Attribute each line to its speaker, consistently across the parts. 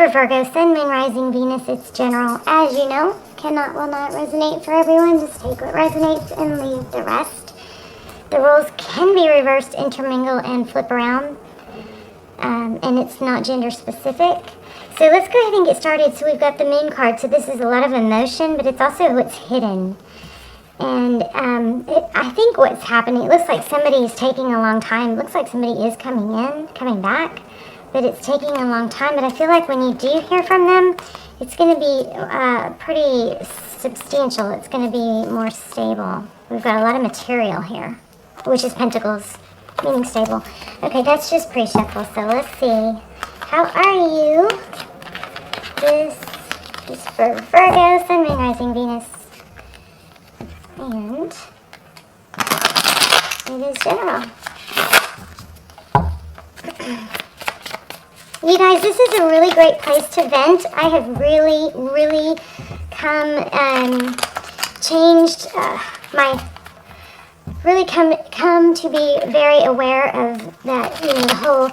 Speaker 1: for Virgo, Sun, Moon, Rising, Venus, it's general. As you know, will not resonate for everyone. Just take what resonates and leave the rest. The roles can be reversed, intermingle, and flip around. And it's not gender specific. So let's go ahead and get started. So we've got the Moon card. So this is a lot of emotion, but it's also what's hidden. And I think what's happening, it looks like somebody is taking a long time. It looks like somebody is coming back, but it's taking a long time. But I feel like when you do hear from them, it's going to be pretty substantial. It's going to be more stable. We've got a lot of material here, which is Pentacles, meaning stable. Okay, that's just pre-shuffle, so let's see. How are you? This is for Virgo, Sun, Moon, Rising, Venus. And it is general. You guys, this is a really great place to vent. I have really come to be very aware of that, the whole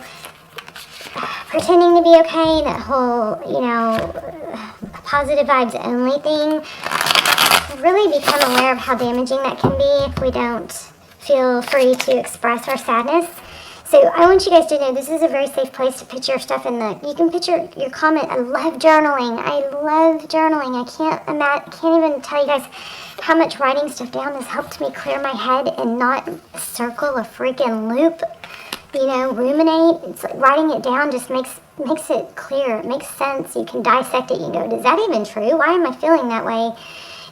Speaker 1: pretending to be okay, that whole, positive vibes only thing. Really become aware of how damaging that can be if we don't feel free to express our sadness. So I want you guys to know this is a very safe place to put your stuff in you can put your comment. I love journaling. I can't even tell you guys how much writing stuff down has helped me clear my head and not circle a freaking loop, ruminate. It's like writing it down just makes it clear. It makes sense. You can dissect it. You can go, is that even true? Why am I feeling that way?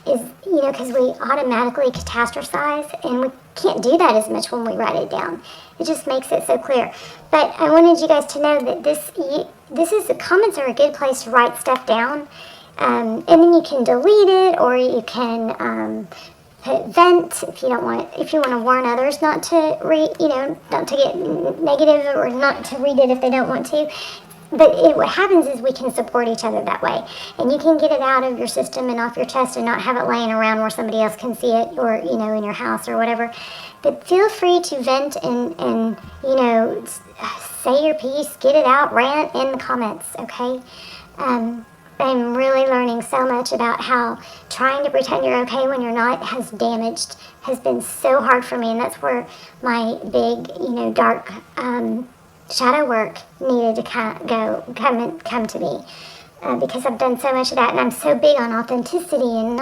Speaker 1: Because we automatically catastrophize, and we can't do that as much when we write it down. It just makes it so clear. But I wanted you guys to know that the comments are a good place to write stuff down, and then you can delete it, or you can put vent if you want to warn others not to read, not to get negative, or not to read it if they don't want to. But what happens is we can support each other that way. And you can get it out of your system and off your chest and not have it laying around where somebody else can see it, or, in your house or whatever. But feel free to vent and say your piece, get it out, rant in the comments, okay? I'm really learning so much about how trying to pretend you're okay when you're not has been so hard for me. And that's where my big, dark, shadow work needed to come to me, because I've done so much of that, and I'm so big on authenticity and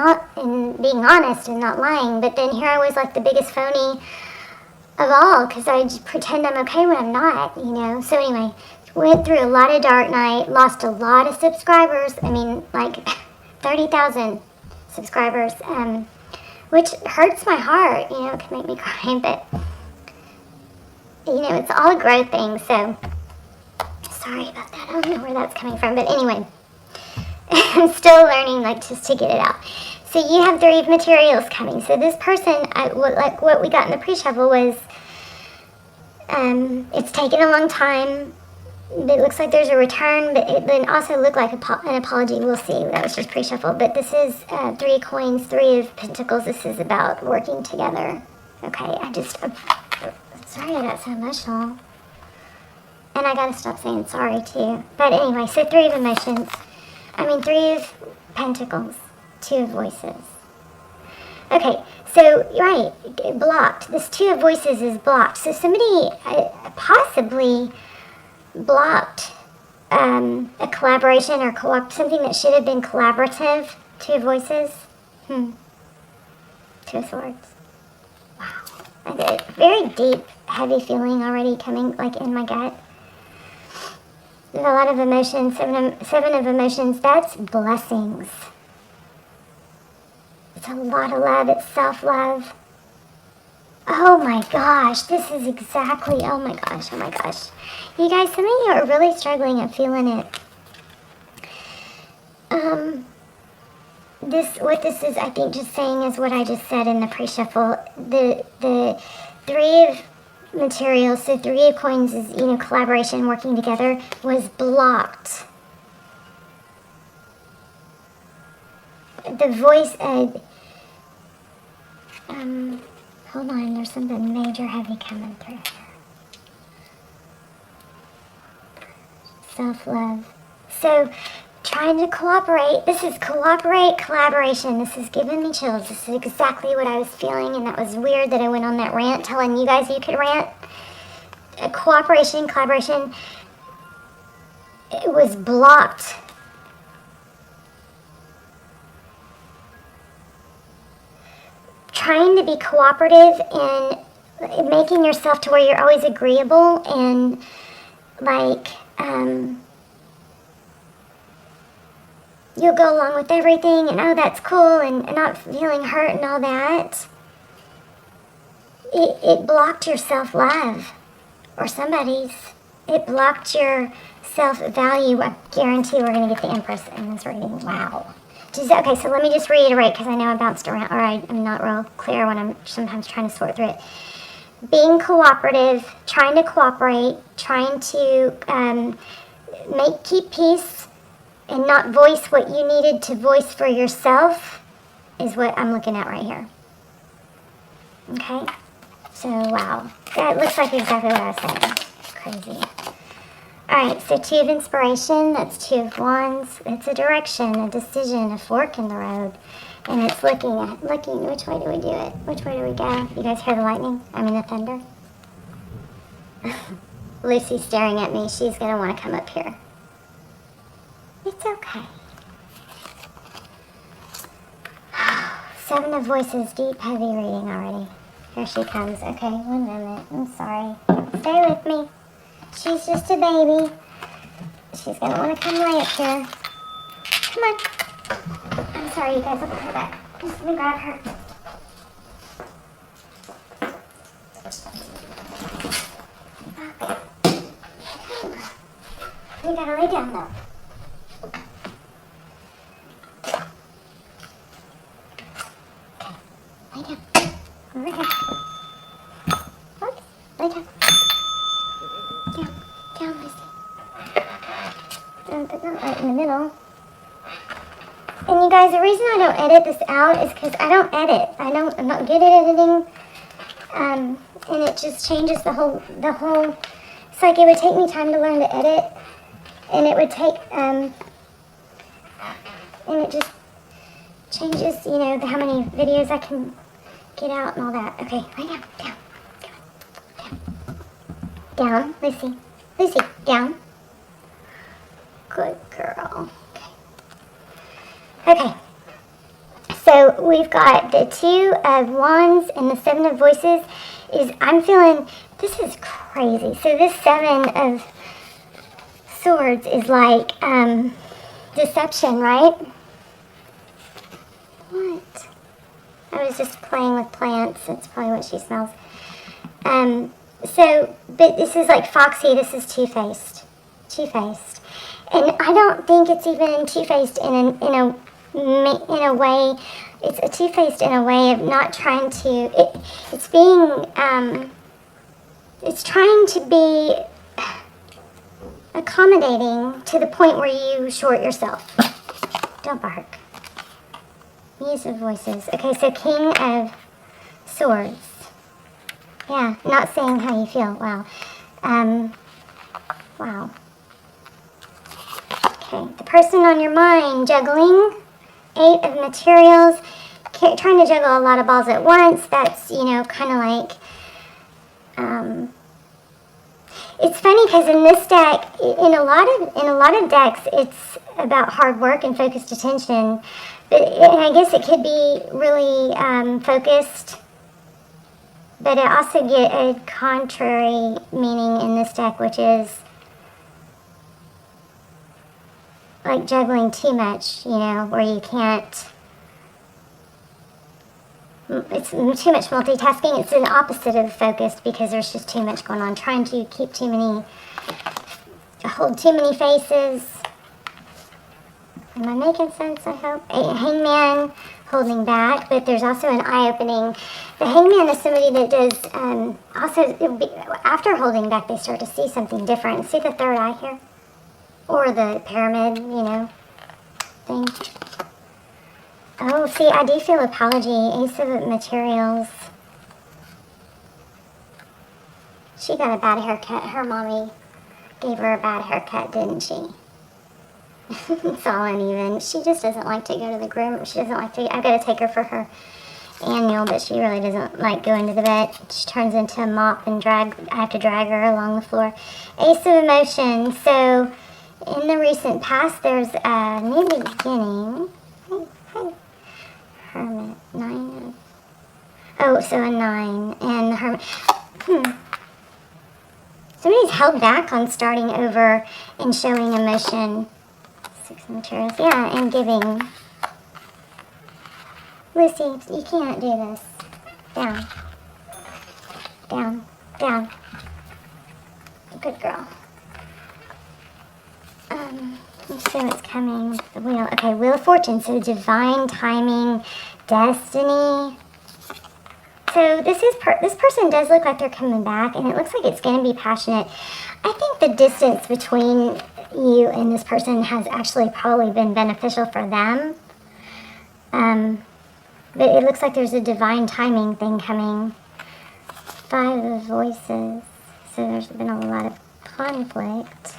Speaker 1: being honest and not lying. But then here I was like the biggest phony of all, because I just pretend I'm okay when I'm not, So anyway, went through a lot of dark night, lost a lot of subscribers. I mean, like 30,000 subscribers, which hurts my heart. It can make me cry, but. It's all a growth thing, so sorry about that. I don't know where that's coming from, but anyway, I'm still learning, just to get it out. So you have 3 of materials coming. So this person, what we got in the pre-shuffle was, it's taken a long time. It looks like there's a return, but it then also looked like an apology. We'll see. That was just pre-shuffle. But this is 3 of coins, 3 of pentacles. This is about working together. Okay, sorry I got so emotional. And I gotta stop saying sorry too. But anyway, so 3 of emotions. 3 of pentacles, 2 of voices. Okay, so, right, blocked. This 2 of voices is blocked. So somebody possibly blocked a collaboration or something that should have been collaborative. 2 of voices. 2 of swords. A very deep, heavy feeling already coming, in my gut. There's a lot of emotions. 7 of emotions. That's blessings. It's a lot of love. It's self-love. Oh my gosh. This is exactly, oh my gosh. You guys, some of you are really struggling and feeling it. What this is, I think, just saying is what I just said in the pre-shuffle. The 3 of materials, so 3 of coins is, collaboration, working together, was blocked. The voice, hold on, there's something major heavy coming through here. Self-love. So trying to cooperate. This is cooperate, collaboration. This is giving me chills. This is exactly what I was feeling, and that was weird that I went on that rant telling you guys you could rant. Cooperation, collaboration, it was blocked. Trying to be cooperative and making yourself to where you're always agreeable and like you'll go along with everything and oh that's cool and not feeling hurt and all that. It blocked your self-love or somebody's. It blocked your self-value. I guarantee we're going to get the Empress in this reading. Wow. Okay, so let me just reiterate because I know I bounced around, or I'm not real clear when I'm sometimes trying to sort through it. Being cooperative, trying to cooperate, trying to keep peace and not voice what you needed to voice for yourself is what I'm looking at right here. Okay? So, wow. That looks like exactly what I was saying. Crazy. Alright, so 2 of inspiration, that's 2 of wands. It's a direction, a decision, a fork in the road. And it's looking, which way do we do it? Which way do we go? You guys hear the lightning? I mean the thunder? Lucy's staring at me. She's going to want to come up here. It's okay. 7 of voices, deep, heavy reading already. Here she comes. Okay, 1 minute. I'm sorry. Stay with me. She's just a baby. She's going to want to come lay up here. Come on. I'm sorry, you guys. Look at her back. Just let me grab her. Okay. You gotta lay down, though. Okay. Lay down. Over here. Oops. Lay down. Down, Lucy. Don't put that right in the middle. And you guys, the reason I don't edit this out is because I don't edit. I'm not good at editing. And it just changes the whole, it's like it would take me time to learn to edit. And it would take, and it just changes, you know, how many videos I can get out and all that. Okay, lay down, down, Lucy. Lucy, down. Good girl. Okay. So we've got the 2 of wands and the 7 of voices. I'm feeling, this is crazy. So this 7 of swords is like deception, right? What? I was just playing with plants. That's probably what she smells. But this is like foxy. This is two-faced. Two-faced. And I don't think it's even two-faced in a way. It's a two-faced in a way of not trying to. It's being. It's trying to be accommodating to the point where you short yourself. Don't bark. Muse of voices. Okay, so King of Swords. Yeah, not saying how you feel. Wow. Wow. Okay, the person on your mind, juggling. 8 of materials. Trying to juggle a lot of balls at once. That's, you know, kind of like... it's funny because in this deck, in a lot of decks, it's about hard work and focused attention. And I guess it could be really focused. But I also get a contrary meaning in this deck, which is like juggling too much, you know, where you can't, it's too much multitasking. It's an opposite of focused because there's just too much going on. Trying to keep hold too many faces. Am I making sense, I hope? A hangman, holding back, but there's also an eye-opening. The hangman is somebody that does, after holding back, they start to see something different. See the third eye here? Or the pyramid, you know, thing. Oh, see, I do feel apology. Ace of materials. She got a bad haircut. Her mommy gave her a bad haircut, didn't she? It's all uneven. She just doesn't like to go to the groom. She doesn't like to, I've got to take her for her annual, but she really doesn't like going to the vet. She turns into a mop and I have to drag her along the floor. Ace of Emotions. So in the recent past, there's a new beginning. Hey. Hermit. 9. Oh, so a 9. And the Hermit. Somebody's held back on starting over and showing emotion. 6 of Materials. Yeah, and giving. Lucy, you can't do this. Down. Down. Down. Good girl. Let's see what's coming with the wheel. Okay, Wheel of Fortune. So divine timing, destiny. So this person does look like they're coming back, and it looks like it's going to be passionate. I think the distance between you and this person has actually probably been beneficial for them. But it looks like there's a divine timing thing coming. 5 of Voices. So there's been a lot of conflict.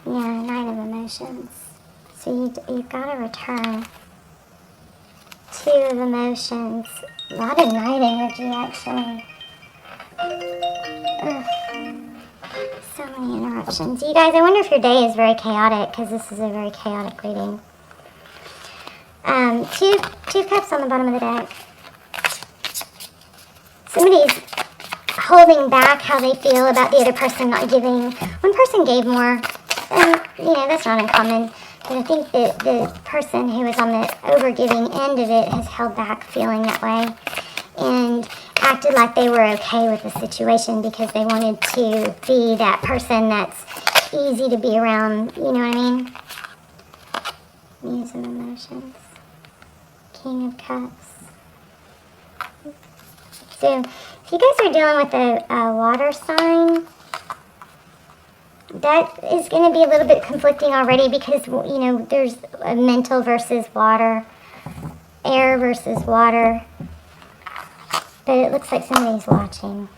Speaker 1: Yeah, 9 of Emotions. So you've got to return. 2 of Emotions. A lot of night energy, actually. Ugh. So many interruptions. You guys, I wonder if your day is very chaotic, because this is a very chaotic reading. 2 cups on the bottom of the deck. Somebody's holding back how they feel about the other person not giving. One person gave more, and that's not uncommon. But I think that the person who was on the over-giving end of it has held back feeling that way, and acted like they were okay with the situation because they wanted to be that person that's easy to be around. You know what I mean? Muse of Emotions. King of Cups. So, if you guys are dealing with a water sign, that is going to be a little bit conflicting already because, there's a mental versus water, air versus water. But it looks like somebody's watching.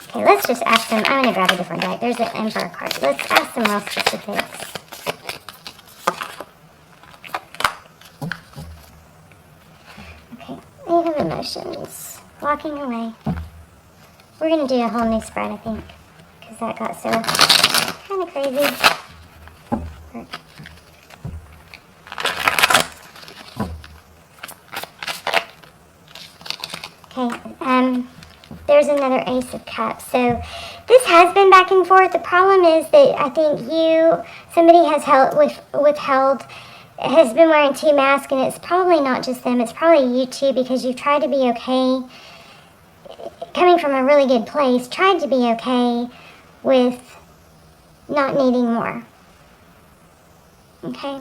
Speaker 1: Okay, let's just ask them. I'm going to grab a different deck. There's an Emperor card. Let's ask them real specifics. Okay, 8 of Emotions. Walking away. We're going to do a whole new spread, I think. Because that got so kind of crazy. Okay, there's another Ace of Cups. So this has been back and forth. The problem is that I think somebody has has been wearing 2 masks, and it's probably not just them. It's probably you too, because you've tried to be okay, coming from a really good place, tried to be okay with not needing more. Okay?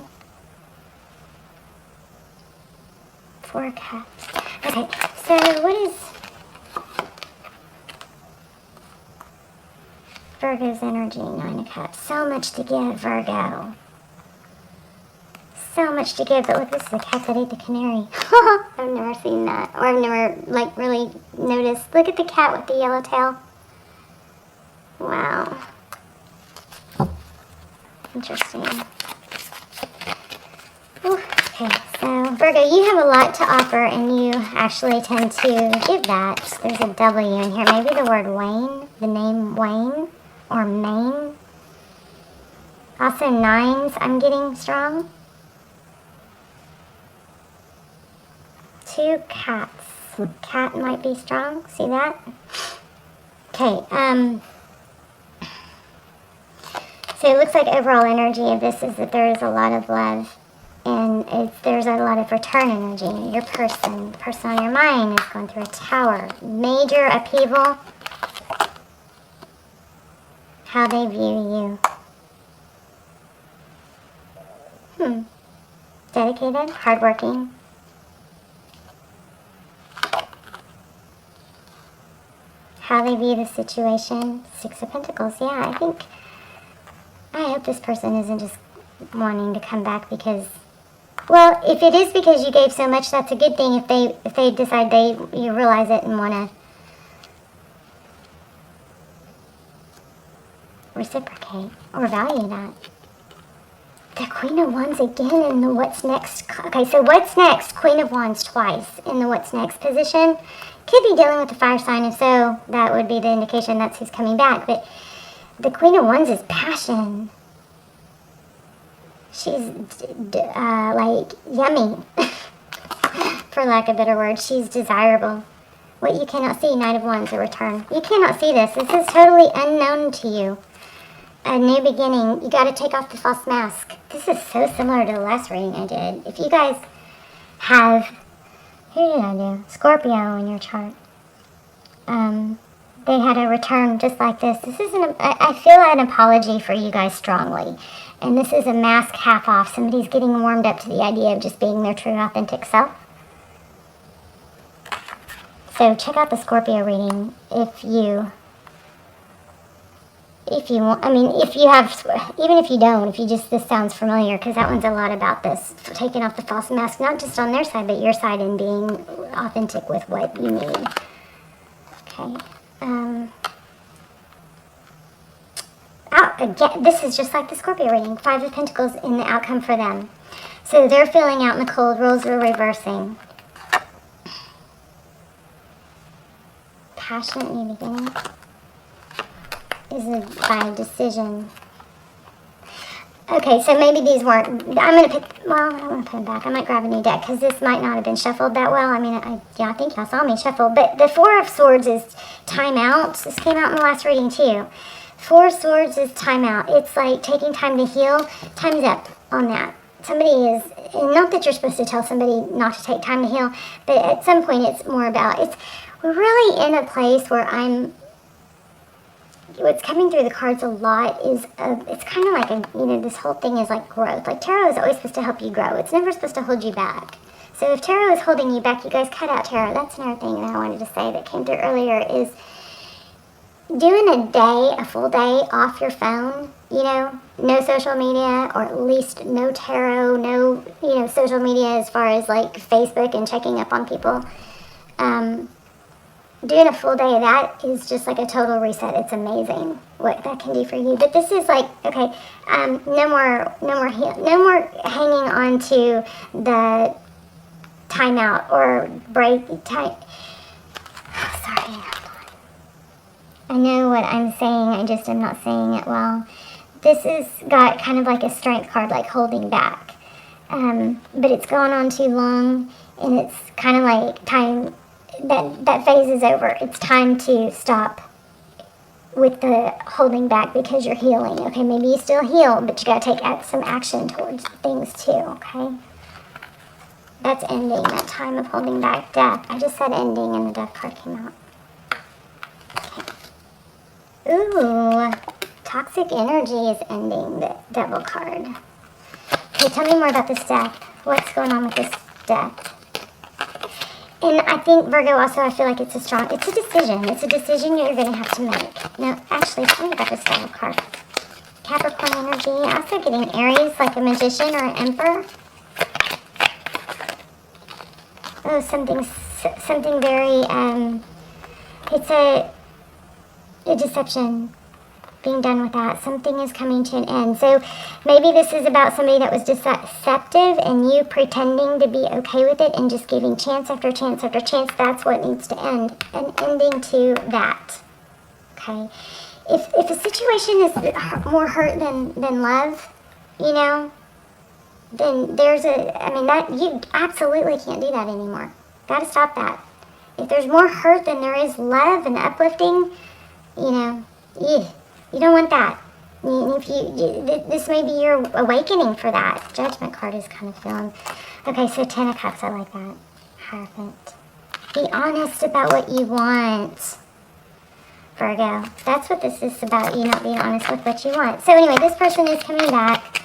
Speaker 1: 4 Cups. Okay, so what is Virgo's energy? 9 of Cups. So much to give, Virgo. So much to give, but look, this is a cat that ate the canary. I've never seen that, or I've never, really noticed. Look at the cat with the yellow tail. Wow. Interesting. Ooh, okay, so Virgo, you have a lot to offer, and you actually tend to give that. There's a W in here. Maybe the word Wayne, the name Wayne, or Maine. Also 9s, I'm getting strong. 2 cats. Cat might be strong. See that? Okay, so it looks like overall energy of this is that there is a lot of love, and there's a lot of return energy. Your person, the person on your mind, is going through a tower. Major upheaval. How they view you. Dedicated, hardworking. How they view the situation. 6 of Pentacles. Yeah, I hope this person isn't just wanting to come back because, well, if it is because you gave so much, that's a good thing. If they decide you realize it and want to reciprocate or value that. The Queen of Wands again in the what's next. Okay, so what's next? Queen of Wands twice in the what's next position. Could be dealing with the fire sign. If so, that would be the indication that's who's coming back. But the Queen of Wands is passion. She's like yummy, for lack of a better word. She's desirable. What you cannot see, Knight of Wands, a return. You cannot see this. This is totally unknown to you. A new beginning. You got to take off the false mask. This is so similar to the last reading I did. If you guys have, who did I do? Scorpio in your chart. They had a return just like this. This is I feel an apology for you guys strongly. And this is a mask half off. Somebody's getting warmed up to the idea of just being their true authentic self. So check out the Scorpio reading if you want. I mean, if you have, even if you don't, if you just, this sounds familiar, because that one's a lot about this, taking off the false mask, not just on their side, but your side, and being authentic with what you need. Okay. Again, this is just like the Scorpio reading. 5 of Pentacles in the outcome for them. So they're feeling out in the cold. Roles are reversing. Passionate new beginning is by decision. Okay, so maybe these weren't, I'm going to pick, well, I don't want to put them back. I might grab a new deck because this might not have been shuffled that well. I mean, I think y'all saw me shuffle. But the Four of Swords is time out. This came out in the last reading too. Four of Swords is time out. It's like taking time to heal. Time's up on that. Somebody is, and not that you're supposed to tell somebody not to take time to heal, but at some point it's more about, we're really in a place where what's coming through the cards a lot is, it's kind of like this whole thing is like growth. Like tarot is always supposed to help you grow. It's never supposed to hold you back. So if tarot is holding you back, you guys cut out tarot. That's another thing that I wanted to say that came through earlier is doing a full day off your phone, no social media, or at least no tarot, no, social media as far as like Facebook and checking up on people. Doing a full day of that is just like a total reset. It's amazing what that can do for you. But this is like, okay, no more hanging on to the timeout or break time. Sorry. I know what I'm saying, I just am not saying it well. This has got kind of like a strength card, like holding back. But it's gone on too long, and it's kind of like time, that phase is over. It's time to stop with the holding back because you're healing. Okay, maybe you still heal, but you got to take some action towards things too, okay? That's ending, that time of holding back. Death. I just said ending, and the death card came out. Ooh, toxic energy is ending, the devil card. Okay, tell me more about this death. What's going on with this death? And I think, Virgo, also, I feel like it's a decision. It's a decision you're going to have to make. Now, actually, tell me about this devil card. Capricorn energy, also getting Aries, like a magician or an emperor. Oh, something very, it's a deception, being done with that. Something is coming to an end. So maybe this is about somebody that was deceptive and you pretending to be okay with it and just giving chance after chance after chance. That's what needs to end. An ending to that. Okay. If a situation is more hurt than love, then that you absolutely can't do that anymore. Gotta stop that. If there's more hurt than there is love and uplifting, you don't want that. This may be your awakening for that. Judgment card is kind of feeling. Okay, so 10 of Cups, I like that. Hierophant. Be honest about what you want, Virgo. That's what this is about, you not being honest with what you want. So anyway, this person is coming back.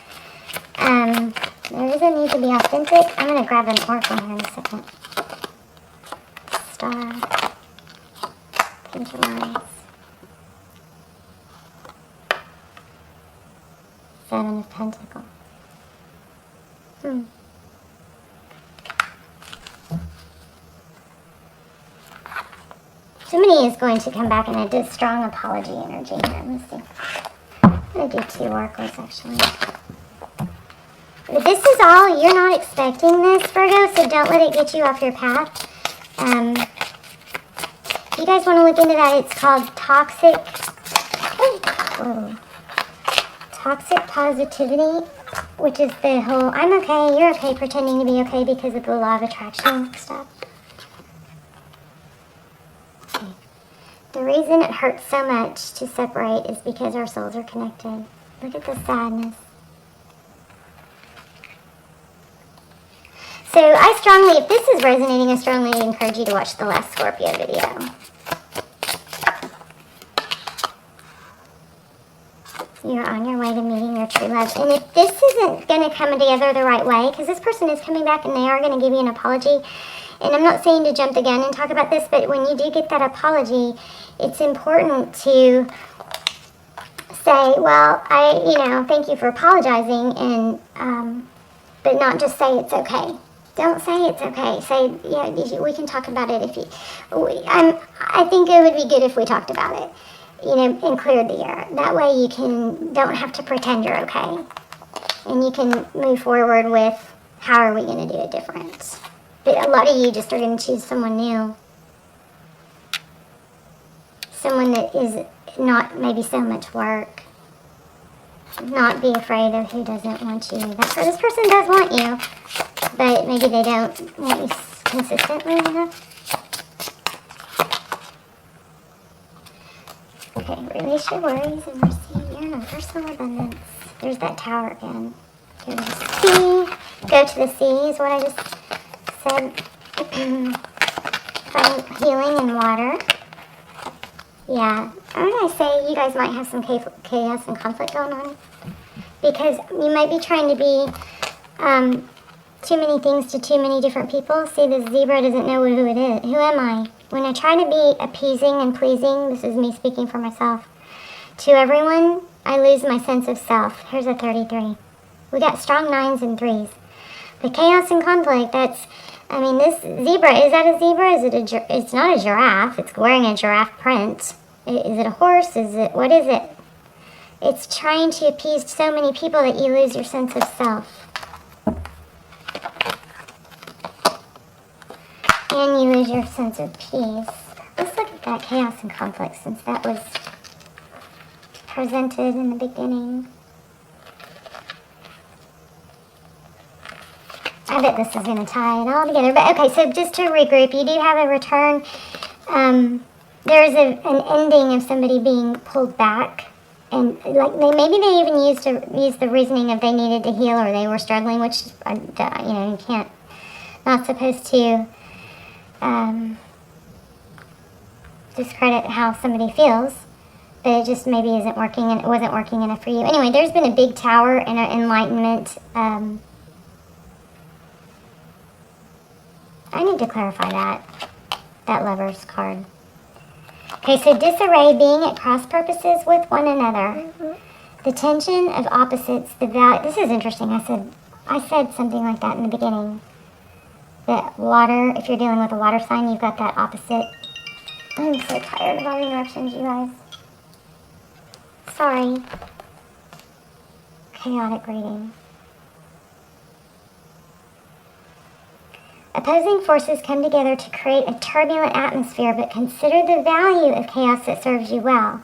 Speaker 1: There is a need to be authentic. I'm going to grab an oracle here in a second. Star. Pentacle. 7 of Pentacles. Somebody is going to come back in a strong apology energy here. Let's see. I'm going to do 2 oracles, actually. But this is all, you're not expecting this, Virgo, so don't let it get you off your path. If you guys want to look into that, it's called toxic positivity, which is the whole, I'm okay, you're okay, pretending to be okay because of the law of attraction stuff. Okay. The reason it hurts so much to separate is because our souls are connected. Look at the sadness. So I strongly, if this is resonating, I strongly encourage you to watch the last Scorpio video. You're on your way to meeting your true love. And if this isn't going to come together the right way, because this person is coming back and they are going to give you an apology, and I'm not saying to jump the gun and talk about this, but when you do get that apology, it's important to say, well, thank you for apologizing, and but not just say it's okay. Don't say it's okay. Say, yeah, we can talk about it if you. I think it would be good if we talked about it, and cleared the air. That way you don't have to pretend you're okay, and you can move forward with how are we going to do it different. But a lot of you just are going to choose someone new, someone that is not maybe so much work. Not be afraid of who doesn't want you. This person does want you, but maybe they don't want you consistently enough. Okay, release your worries and receive your universal abundance. There's that tower again. Go to the sea. Go to the sea is what I just said. Find healing in water. Yeah, I'm going to say you guys might have some chaos and conflict going on. Because you might be trying to be too many things to too many different people. See, this zebra doesn't know who it is. Who am I? When I try to be appeasing and pleasing, this is me speaking for myself, to everyone, I lose my sense of self. Here's a 33. We got strong 9s and 3s. The chaos and conflict, this zebra, is that a zebra? It's not a giraffe. It's wearing a giraffe print. Is it a horse? What is it? It's trying to appease so many people that you lose your sense of self. And you lose your sense of peace. Let's look at that chaos and conflict since that was presented in the beginning. I bet this is going to tie it all together. But okay, so just to regroup, you do have a return. There's an ending of somebody being pulled back. And maybe they even used the reasoning of they needed to heal or they were struggling, which you can't, not supposed to discredit how somebody feels, but it just maybe isn't working and it wasn't working enough for you. Anyway, there's been a big tower and an enlightenment. I need to clarify that Lover's card. Okay, so disarray, being at cross purposes with one another. The tension of opposites, the value. This is interesting. I said something like that in the beginning. That water, if you're dealing with a water sign, you've got that opposite. I'm so tired of all the interruptions, you guys. Sorry. Chaotic reading. Opposing forces come together to create a turbulent atmosphere, but consider the value of chaos that serves you well.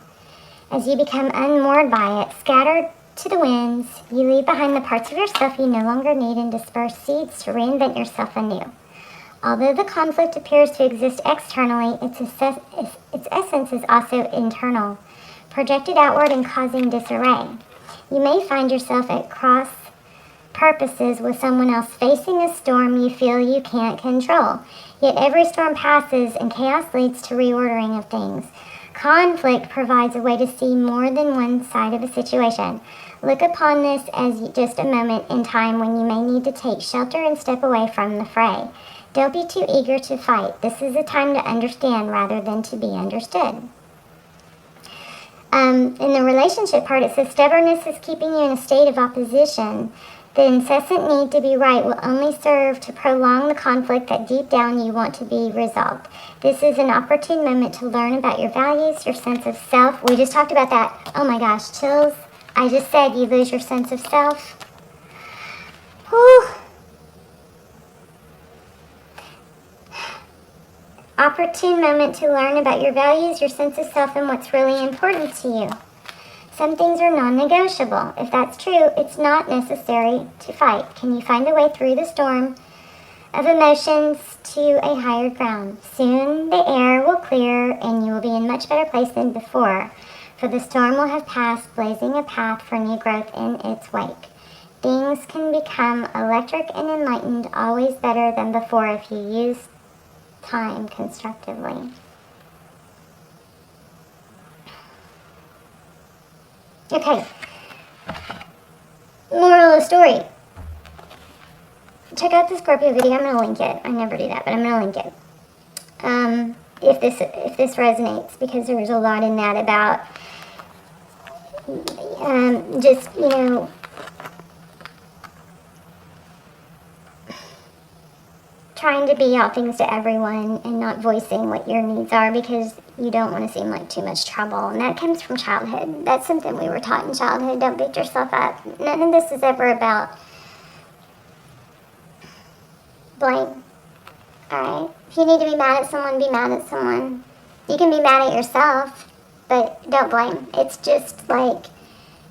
Speaker 1: As you become unmoored by it, scattered to the winds, you leave behind the parts of yourself you no longer need and disperse seeds to reinvent yourself anew. Although the conflict appears to exist externally, its essence is also internal, projected outward and causing disarray. You may find yourself at cross purposes with someone else facing a storm you feel you can't control. Yet every storm passes and chaos leads to reordering of things. Conflict provides a way to see more than one side of a situation. Look upon this as just a moment in time when you may need to take shelter and step away from the fray. Don't be too eager to fight. This is a time to understand rather than to be understood. In the relationship part, it says stubbornness is keeping you in a state of opposition. The incessant need to be right will only serve to prolong the conflict that deep down you want to be resolved. This is an opportune moment to learn about your values, your sense of self. We just talked about that. Oh my gosh, chills I just said you lose your sense of self. Whew. Opportune moment to learn about your values, your sense of self, and what's really important to you. Some things are non-negotiable. If that's true, it's not necessary to fight. Can you find a way through the storm of emotions to a higher ground? Soon the air will clear and you will be in a much better place than before, for the storm will have passed, blazing a path for new growth in its wake. Things can become electric and enlightened always better than before if you use time constructively. Okay, moral of the story. Check out the Scorpio video. I'm going to link it. I never do that, but I'm going to link it. If this resonates, because there was a lot in that about just, you know, trying to be all things to everyone and not voicing what your needs are because you don't want to seem like too much trouble. And that comes from childhood. That's something we were taught in childhood. Don't beat yourself up. None of this is ever about blame. Alright? If you need to be mad at someone, be mad at someone. You can be mad at yourself, but don't blame. It's just like,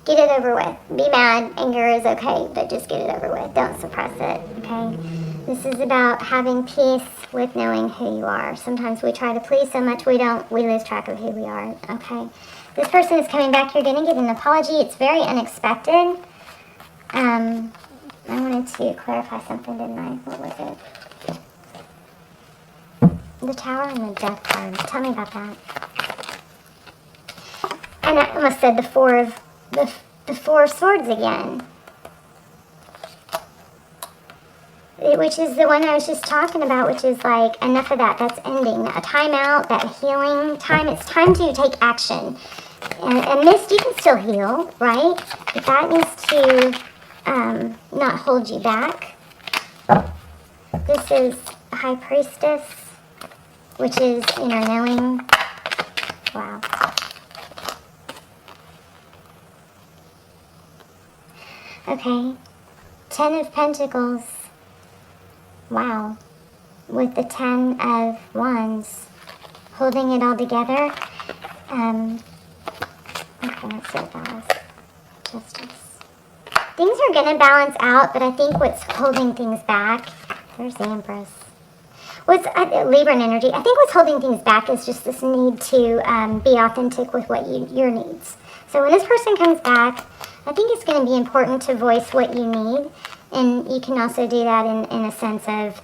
Speaker 1: get it over with. Be mad. Anger is okay, but just get it over with. Don't suppress it, okay? This is about having peace with knowing who you are. Sometimes we try to please so much we lose track of who we are, okay? This person is coming back. You're going to get an apology. It's very unexpected. I wanted to clarify something, didn't I? What was it? The Tower and the Death card. Tell me about that. And I almost said the Four of Swords again. Which is the one I was just talking about, which is like, enough of that, that's ending. A timeout, that healing time, it's time to take action. And this, you can still heal, right? But that needs to not hold you back. This is High Priestess, which is inner knowing. Wow. Okay. 10 of Pentacles. Wow. With the 10 of Wands, holding it all together. Okay, let's see what that was. Justice. Things are going to balance out, but I think what's holding things back, there's the Empress. Libra energy, I think what's holding things back is just this need to be authentic with what your needs. So when this person comes back, I think it's going to be important to voice what you need. And you can also do that in a sense of,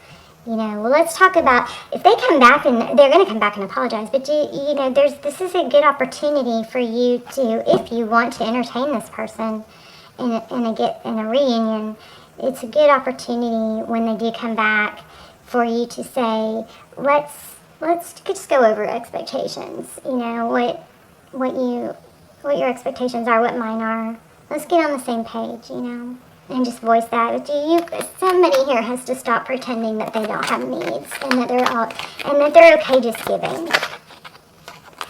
Speaker 1: you know, well, let's talk about, if they come back, and they're going to come back and apologize, but you know, this is a good opportunity for you to, if you want to entertain this person in a reunion, it's a good opportunity when they do come back for you to say, let's just go over expectations, you know, what your expectations are, what mine are. Let's get on the same page, you know. And just voice that. Somebody here has to stop pretending that they don't have needs and that they're okay just giving.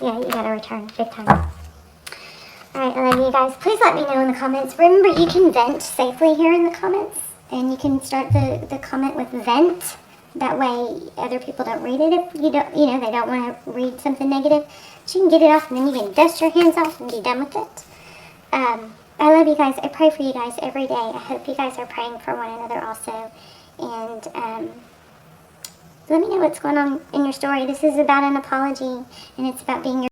Speaker 1: Yeah, you gotta return big time. Alright, I love you guys. Please let me know in the comments. Remember, you can vent safely here in the comments. And you can start the comment with vent. That way other people don't read it if you don't, they don't want to read something negative. So you can get it off and then you can dust your hands off and be done with it. I love you guys. I pray for you guys every day. I hope you guys are praying for one another also. And let me know what's going on in your story. This is about an apology, and it's about being your